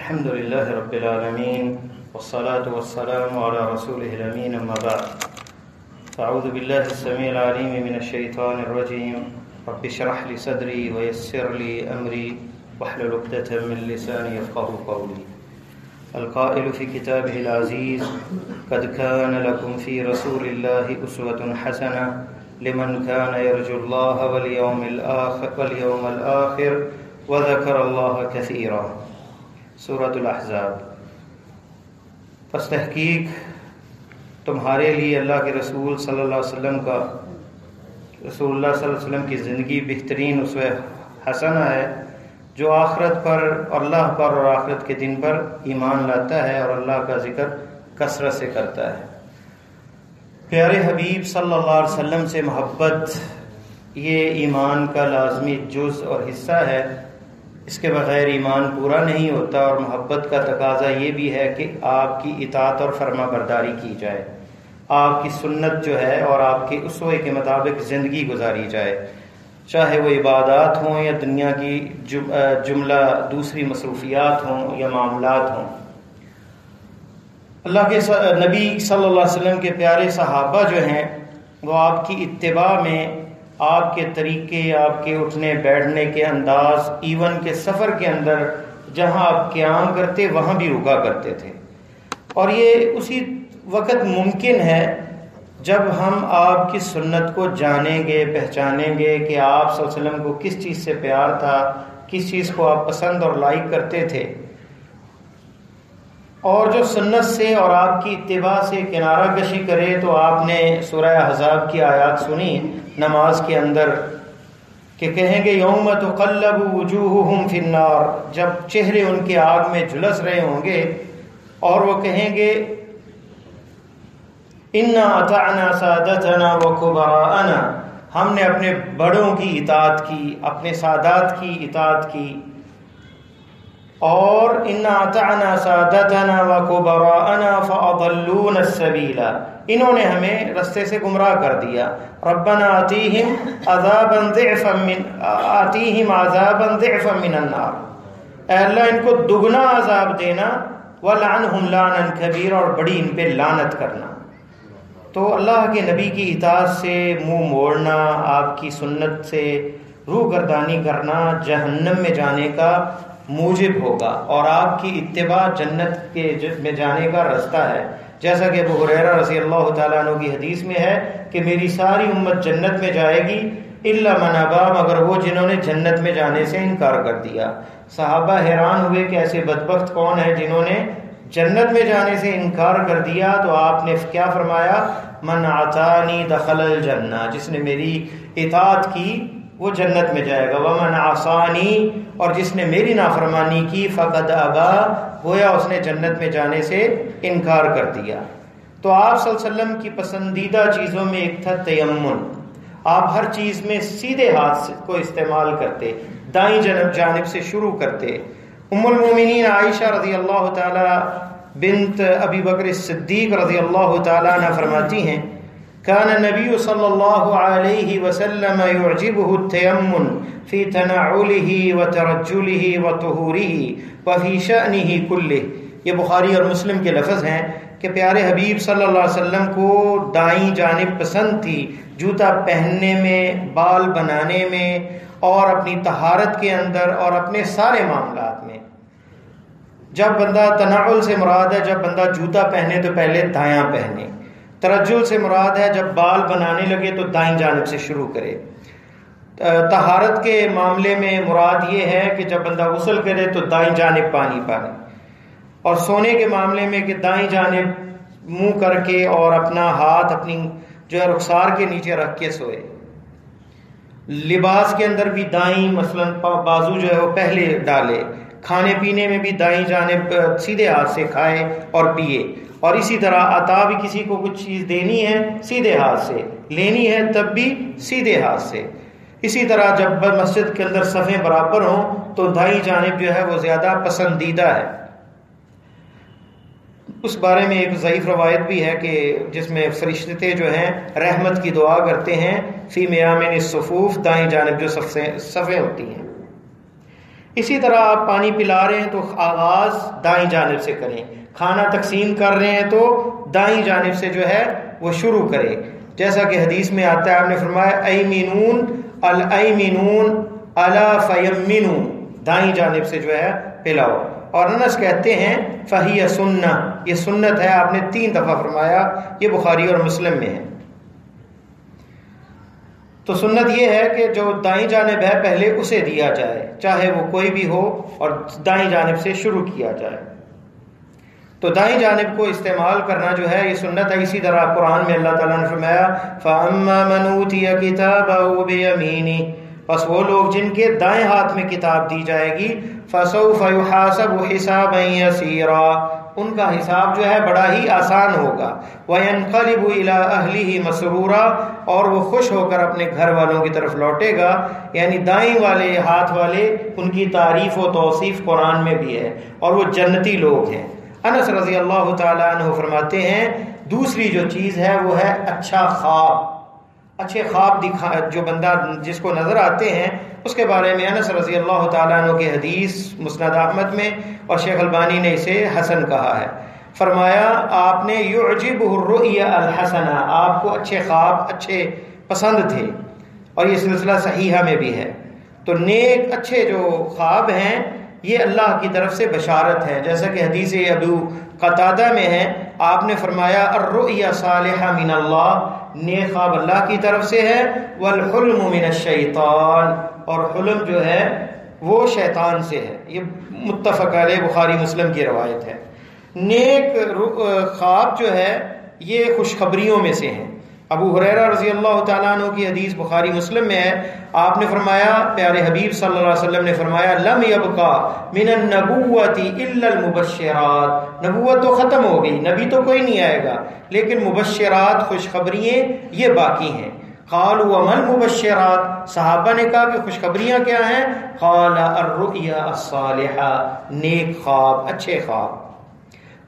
الحمد لله رب العالمين والصلاة والسلام على رسوله الأمين أما بعد فأعوذ بالله السميع العليم من الشيطان الرجيم رب اشرح لي صدري ويسر لي أمري واحلل عقدة من لساني يفقهوا قولي القائل في كتابه العزيز قد كان لكم في رسول الله أسوة حسنة لمن كان يرجو الله واليوم الآخر وذكر الله كثيرا سورۃ الاحزاب۔ پس تحقیق تمہارے لیے اللہ کے رسول صلی اللہ علیہ وسلم کا رسول اللہ صلی اللہ علیہ وسلم کی زندگی بہترین اسوہ حسنہ ہے، جو آخرت پر اور اللہ پر اور آخرت کے دن پر ایمان لاتا ہے اور اللہ کا ذکر کثرت سے کرتا ہے۔ پیارے حبیب صلی اللہ علیہ وسلم سے محبت یہ ایمان کا لازمی جز اور حصہ ہے، اس کے بغیر ایمان پورا نہیں ہوتا، اور محبت کا تقاضا یہ بھی ہے کہ آپ کی اطاعت اور فرما برداری کی جائے، آپ کی سنت جو ہے اور آپ کے اسوے کے مطابق زندگی گزاری جائے، چاہے وہ عبادات ہوں یا دنیا کی جملہ دوسری مصروفیات ہوں یا معاملات ہوں۔ اللہ کے نبی صلی اللہ علیہ وسلم کے پیارے صحابہ جو ہیں وہ آپ کی اتباع میں آپ کے طریقے، آپ کے اٹھنے بیٹھنے کے انداز، ایون کے سفر کے اندر جہاں آپ قیام کرتے وہاں بھی رکا کرتے تھے، اور یہ اسی وقت ممکن ہے جب ہم آپ کی سنت کو جانیں گے، پہچانیں گے کہ آپ صلی اللہ علیہ وسلم کو کس چیز سے پیار تھا، کس چیز کو آپ پسند اور لائک کرتے تھے، اور جو سنت سے اور آپ کی اتباع سے کنارہ کشی کرے تو آپ نے سورہ احزاب کی آیات سنی نماز کے اندر کہ کہیں گے یوم تقلب وجوہہم فی النار، جب چہرے ان کے آگ میں جھلس رہے ہوں گے اور وہ کہیں گے انا اطعنا سادتنا وکبراءنا، ہم نے اپنے بڑوں کی اطاعت کی، اپنے سادات کی اطاعت کی، اور انا اطعنا سادتنا وکبراءنا فاضلونا السبیل، انہوں نے ہمیں رستے سے گمراہ کر دیا۔ ربنا آتیہم عذابا ضعفا من النار، اے اللہ ان کو دگنا عذاب دینا، ولعنہم لعنا کبیرا، اور بڑی ان پہ لعنت کرنا۔ تو اللہ کے نبی کی اطاعت سے منہ موڑنا، آپ کی سنت سے روح گردانی کرنا جہنم میں جانے کا موجب ہوگا، اور آپ کی اتباع جنت کے میں جانے کا رستہ ہے، جیسا کہ ابو ہریرہ رضی اللہ تعالیٰ عنہ کی حدیث میں ہے کہ میری ساری امت جنت میں جائے گی الا من ابا، مگر وہ جنہوں نے جنت میں جانے سے انکار کر دیا۔ صحابہ حیران ہوئے کہ ایسے بدبخت کون ہے جنہوں نے جنت میں جانے سے انکار کر دیا، تو آپ نے کیا فرمایا؟ من اطاعنی دخل الجنہ، جس نے میری اطاعت کی وہ جنت میں جائے گا، ومن عصانی، اور جس نے میری نافرمانی کی فقد ابا، گویا اس نے جنت میں جانے سے انکار کر دیا۔ تو آپ صلی اللہ علیہ وسلم کی پسندیدہ چیزوں میں ایک تھا تیمم، آپ ہر چیز میں سیدھے ہاتھ کو استعمال کرتے، دائیں جانب سے شروع کرتے۔ ام المومنین عائشہ رضی اللہ تعالی بنت ابی بکر صدیق رضی اللہ تعالی عنہ فرماتی ہیں كان النبي صلى الله عليه وسلم يعجبه التيمم في تنعله وترجله وطهوره وفي شأنه كله۔ یہ بخاری اور مسلم کے لفظ ہیں کہ پیارے حبیب صلی اللہ علیہ وسلم کو دائیں جانب پسند تھی، جوتا پہننے میں، بال بنانے میں، اور اپنی طہارت کے اندر، اور اپنے سارے معاملات میں۔ جب بندہ تنعل سے مراد ہے جب بندہ جوتا پہنے تو پہلے دایاں پہنے، ترجل سے مراد ہے جب بال بنانے لگے تو دائیں جانب سے شروع کرے۔ طہارت کے معاملے میں مراد یہ ہے کہ جب بندہ غسل کرے تو دائیں جانب پانی پائے، اور سونے کے معاملے میں کہ دائیں جانب منہ کر کے اور اپنا ہاتھ اپنی جو ہے رخسار کے نیچے رکھ کے سوئے۔ لباس کے اندر بھی دائیں، مثلا بازو جو ہے وہ پہلے ڈالے، کھانے پینے میں بھی دائیں جانب سیدھے ہاتھ سے کھائے اور پیے، اور اسی طرح عطا بھی کسی کو کچھ چیز دینی ہے سیدھے ہاتھ سے، لینی ہے تب بھی سیدھے ہاتھ سے۔ اسی طرح جب مسجد کے اندر صفیں برابر ہوں تو دائیں جانب جو ہے وہ زیادہ پسندیدہ ہے۔ اس بارے میں ایک ضعیف روایت بھی ہے کہ جس میں فرشتے جو ہیں رحمت کی دعا کرتے ہیں فی میامن الصفوف، دائیں جانب جو صفیں ہوتی ہیں۔ اسی طرح آپ پانی پلا رہے ہیں تو آغاز دائیں جانب سے کریں، کھانا تقسیم کر رہے ہیں تو دائیں جانب سے جو ہے وہ شروع کریں، جیسا کہ حدیث میں آتا ہے، آپ نے فرمایا ایمنون الایمنون الا فیمنوا، دائیں جانب سے جو ہے پلاؤ۔ اور انس کہتے ہیں فہی سنہ، یہ سنت ہے، آپ نے 3 دفعہ فرمایا، یہ بخاری اور مسلم میں ہے۔ تو سنت یہ ہے کہ جو دائیں جانب ہے پہلے اسے دیا جائے، چاہے وہ کوئی بھی ہو، اور دائیں جانب سے شروع کیا جائے۔ تو دائیں جانب کو استعمال کرنا جو ہے یہ سنت ہے۔ اسی طرح قرآن میں اللہ تعالیٰ نے فرمایا فَأَمَّا مَنْ أُوتِيَ كِتَابَهُ بِيَمِينِهِ، بس وہ لوگ جن کے دائیں ہاتھ میں کتاب دی جائے گی، فَسَوْفَ يُحَاسَبُ حِسَابًا يَسِيرًا، ان کا حساب جو ہے بڑا ہی آسان ہوگا، وَيَنْقَلِبُ إِلَىٰ أَهْلِهِ مَسْرُورًا، اور وہ خوش ہو کر اپنے گھر والوں کی طرف لوٹے گا۔ یعنی دائیں والے ہاتھ والے، ان کی تعریف و توصیف قرآن میں بھی ہے، اور وہ جنتی لوگ ہیں۔ انس رضی اللہ تعالیٰ عنہ فرماتے ہیں دوسری جو چیز ہے وہ ہے اچھا خواب۔ اچھے خواب جو بندہ جس کو نظر آتے ہیں، اس کے بارے میں انس رضی اللہ تعالیٰ عنہ کی حدیث مسند احمد میں، اور شیخ البانی نے اسے حسن کہا ہے۔ فرمایا آپ نے یعجبہ الرؤیا الحسنہ، آپ کو اچھے خواب اچھے پسند تھے، اور یہ سلسلہ صحیحہ میں بھی ہے۔ تو نیک اچھے جو خواب ہیں یہ اللہ کی طرف سے بشارت ہے، جیسا کہ حدیث ابو قتادہ میں ہے، آپ نے فرمایا الرؤیا صالحہ من اللہ، نیک خواب اللہ کی طرف سے ہے، والحلم من الشیطان، اور حلم جو ہے وہ شیطان سے ہے۔ یہ متفق علیہ بخاری مسلم کی روایت ہے۔ نیک خواب جو ہے یہ خوشخبریوں میں سے ہیں۔ ابو ہریرہ رضی اللہ تعالیٰ عنہ کی حدیث بخاری مسلم میں ہے، آپ نے فرمایا، پیارے حبیب صلی اللہ علیہ وسلم نے فرمایا لم یبقى من النبوۃ الا المبشرات، نبوت تو ختم ہو گئی، نبی تو کوئی نہیں آئے گا، لیکن مبشرات خوشخبریاں یہ باقی ہیں۔ قالوا وما المبشرات، صحابہ نے کہا کہ خوشخبریاں کیا ہیں؟ قال الرؤیا الصالحہ، نیک خواب، اچھے خواب۔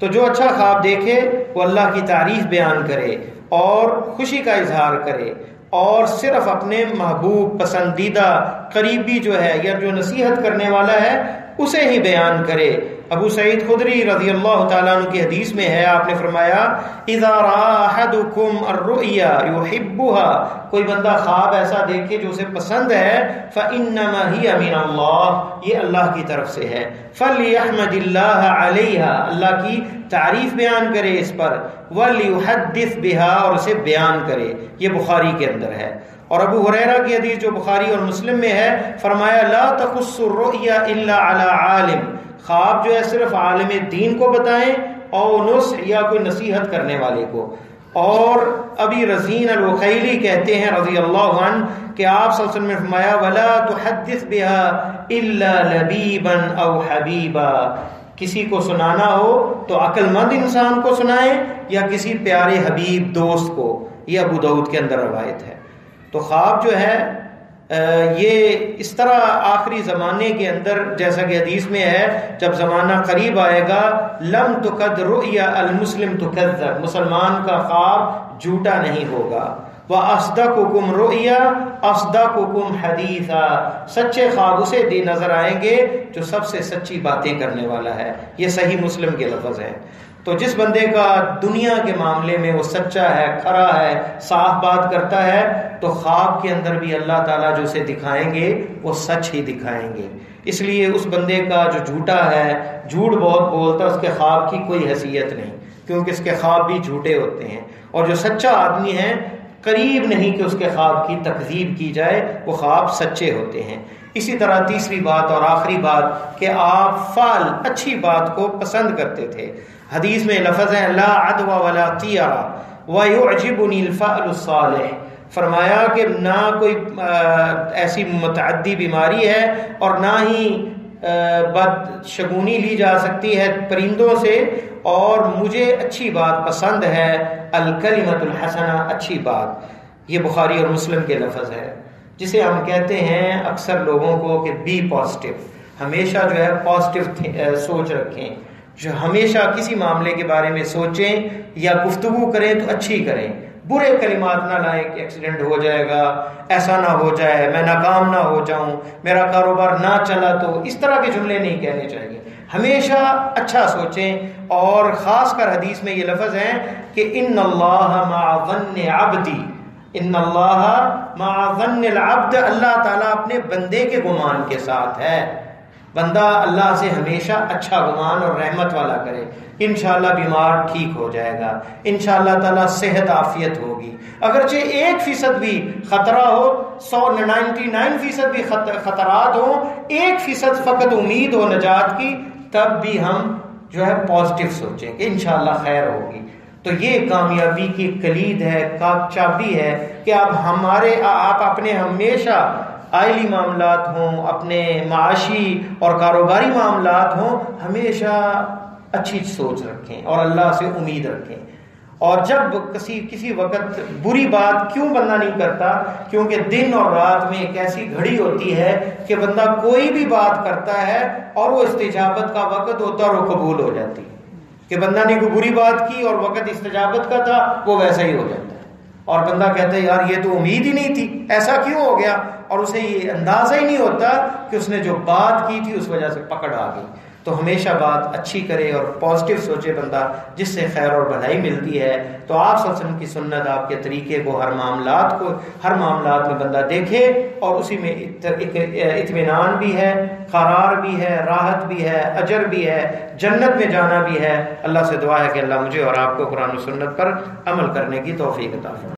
تو جو اچھا خواب دیکھے وہ اللہ کی تعریف بیان کرے اور خوشی کا اظہار کرے، اور صرف اپنے محبوب پسندیدہ قریبی جو ہے یا جو نصیحت کرنے والا ہے اسے ہی بیان کرے۔ ابو سعید خدری رضی اللہ تعالیٰ عنہ کی حدیث میں ہے، آپ نے فرمایا اذا رأى احدكم الرؤيا يحبها، کوئی بندہ خواب ایسا دیکھے جو اسے پسند ہے، فانما هي من اللہ، یہ اللہ کی طرف سے ہے، فليحمد الله عليها، اللہ کی تعریف بیان کرے اس پر، وليحدث بها، اور اسے بیان کرے۔ یہ بخاری کے اندر ہے۔ اور ابو ہریرہ کی حدیث جو بخاری اور مسلم میں ہے، فرمایا لا تخص الرؤيا الا على عالم، خواب جو ہے صرف عالم دین کو بتائیں، اور نصح یا کوئی نصیحت کرنے والے کو۔ اور ابی رزین الوخیلی کہتے ہیں رضی اللہ عنہ کہ آپ صلی اللہ علیہ وسلم نے فرمایا ولا تحدث بها الا لبیبا او حبیبا، کسی کو سنانا ہو تو عقل مند انسان کو سنائیں یا کسی پیارے حبیب دوست کو۔ یہ ابو داؤد کے اندر روایت ہے۔ تو خواب جو ہے یہ اس طرح آخری زمانے کے اندر، جیسا کہ حدیث میں ہے، جب زمانہ قریب آئے گا لم تکد رؤیا المسلم تکذب، مسلمان کا خواب جھوٹا نہیں ہوگا۔ وَأَصْدَقُكُمْ رُؤْيَا أَصْدَقُكُمْ حَدِيثًا، سچے خواب اسے نظر آئیں گے جو سب سے سچی باتیں کرنے والا ہے۔ یہ صحیح مسلم کے لفظ ہیں۔ تو جس بندے کا دنیا کے معاملے میں وہ سچا ہے، کھرا ہے، صاف بات کرتا ہے، تو خواب کے اندر بھی اللہ تعالیٰ جو اسے دکھائیں گے وہ سچ ہی دکھائیں گے۔ اس لیے اس بندے کا جو جھوٹا ہے، جھوٹ بہت بولتا ہے، اس کے خواب کی کوئی حیثیت نہیں، کیونکہ اس کے خواب بھی جھوٹے ہوتے ہیں۔ اور جو سچا آدمی ہے قریب نہیں کہ اس کے خواب کی تکذیب کی جائے، وہ خواب سچے ہوتے ہیں۔ اسی طرح تیسری بات اور آخری بات کہ آپ فعل، اچھی بات کو پسند کرتے تھے۔ حدیث میں لفظ ہے لا عدوى ولا طیرہ ويعجبنی الفعل الصالح، فرمایا کہ نہ کوئی ایسی متعدی بیماری ہے اور نہ ہی بدشگونی لی جا سکتی ہے پرندوں سے، اور مجھے اچھی بات پسند ہے، الکلمۃ الحسنہ، اچھی بات۔ یہ بخاری اور مسلم کے لفظ ہے، جسے ہم کہتے ہیں اکثر لوگوں کو کہ بی پازیٹیو، ہمیشہ جو ہے پازیٹیو سوچ رکھیں، جو ہمیشہ کسی معاملے کے بارے میں سوچیں یا گفتگو کریں تو اچھی کریں، برے کلمات نہ لائیں کہ ایکسیڈنٹ ہو جائے گا، ایسا نہ ہو جائے، میں ناکام نہ ہو جاؤں، میرا کاروبار نہ چلا تو، اس طرح کے جملے نہیں کہنے چاہیے. ہمیشہ اچھا سوچیں. اور خاص کر حدیث میں یہ لفظ ہے کہ ان اللہ مع ظن عبدی، ان اللہ مع ظن العبد، اللہ تعالیٰ اپنے بندے کے گمان کے ساتھ ہے. بندہ اللہ سے ہمیشہ اچھا گمان اور رحمت والا کرے، انشاءاللہ بیمار ٹھیک ہو جائے گا، انشاءاللہ تعالیٰ صحت عافیت ہوگی. اگرچہ 1% بھی خطرہ ہو، 99% بھی خطرات ہوں، 1% فقط امید ہو نجات کی، تب بھی ہم جو ہے پازیٹیو سوچیں کہ انشاءاللہ خیر ہوگی. تو یہ کامیابی کی کلید ہے، چابی ہے کہ آپ اپنے ہمیشہ عائلی معاملات ہوں، اپنے معاشی اور کاروباری معاملات ہوں، ہمیشہ اچھی سوچ رکھیں اور اللہ سے امید رکھیں. اور جب کسی وقت بری بات کیوں بندہ نہیں کرتا، کیونکہ دن اور رات میں ایک ایسی گھڑی ہوتی ہے کہ بندہ کوئی بھی بات کرتا ہے اور وہ استجابت کا وقت ہوتا ہے اور وہ قبول ہو جاتی ہے. کہ بندہ نے کوئی بری بات کی اور وقت استجابت کا تھا، وہ ویسا ہی ہو جاتا ہے. اور بندہ کہتا ہے یار یہ تو امید ہی نہیں تھی، ایسا کیوں ہو گیا، اور اسے یہ اندازہ ہی نہیں ہوتا کہ اس نے جو بات کی تھی اس وجہ سے پکڑ آ گئی. تو ہمیشہ بات اچھی کرے اور پازیٹیو سوچے بندہ، جس سے خیر اور بھلائی ملتی ہے. تو آپ صلی اللہ علیہ وسلم کی سنت، آپ کے طریقے کو ہر معاملات میں بندہ دیکھے، اور اسی میں اطمینان بھی ہے، قرار بھی ہے، راحت بھی ہے، اجر بھی ہے، جنت میں جانا بھی ہے. اللہ سے دعا ہے کہ اللہ مجھے اور آپ کو قرآن و سنت پر عمل کرنے کی توفیق عطا فرمائے.